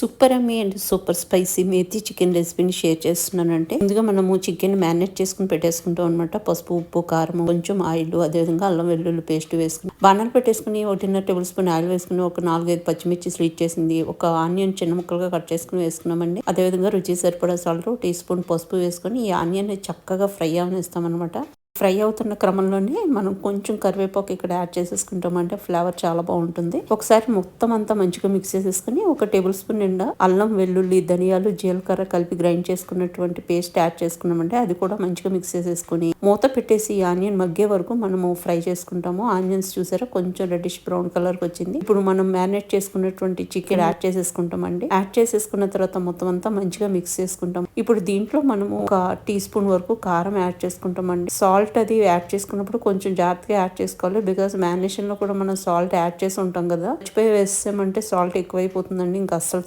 Super అమ్మీ and super spicy methi chicken రెసిపీని share చేస్తున్నానంటే, ముందుగా మనము చికెన్ మ్యారినేట్ చేసుకుని పెట్టేసుకుంటాం అనమాట. పసుపు, ఉప్పు, కారం, కొంచెం ఆయిల్, అదేవిధంగా అల్లం వెల్లుల్లి పేస్ట్ వేసుకుని బాణాలు పెట్టేసుకుని 1.5 టేబుల్ స్పూన్ ఆయిల్ వేసుకుని ఒక 4-5 పచ్చిమిర్చి స్లీట్ చేసింది, ఒక ఆనియన్ చిన్న ముక్కలుగా కట్ చేసుకుని వేసుకున్నామండి. అదేవిధంగా రుచి సరిపడా సాల్ట్, టీ స్పూన్ పసుపు వేసుకొని ఈ ఆనియన్ చక్కగా ఫ్రై అవనిస్తాం అనమాట. ఫ్రై అవుతున్న క్రమంలోనే మనం కొంచెం కరివేపాకు ఇక్కడ యాడ్ చేసేసుకుంటామంటే ఫ్లేవర్ చాలా బాగుంటుంది. ఒకసారి మొత్తం అంతా మంచిగా మిక్స్ చేసేసుకుని ఒక టేబుల్ స్పూన్ నిండా అల్లం వెల్లుల్లి ధనియాలు జీలకర్ర కలిపి గ్రైండ్ చేసుకున్నటువంటి పేస్ట్ యాడ్ చేసుకున్నామంటే అది కూడా మంచిగా మిక్స్ చేసేసుకుని మూత పెట్టేసి ఆనియన్ మగ్గే వరకు మనము ఫ్రై చేసుకుంటాము. ఆనియన్స్ చూసారా కొంచెం రెడ్డిష్ బ్రౌన్ కలర్ కి వచ్చింది. ఇప్పుడు మనం మ్యారినేట్ చేసుకున్నటువంటి చికెన్ యాడ్ చేసేసుకుంటామండి. యాడ్ చేసేసుకున్న తర్వాత మొత్తం అంతా మంచిగా మిక్స్ చేసుకుంటాం. ఇప్పుడు దీంట్లో మనము ఒక టీ స్పూన్ వరకు కారం యాడ్ చేసుకుంటామండి. సాల్ట్ అది యాడ్ చేసుకున్నప్పుడు కొంచెం జాగ్రత్తగా యాడ్ చేసుకోవాలి. బికాస్ మ్యారినేషన్ లో కూడా మనం సాల్ట్ యాడ్ చేసి ఉంటాం కదా, మర్చిపోయి వేసామంటే సాల్ట్ ఎక్కువైపోతుందండి, ఇంకా అస్సలు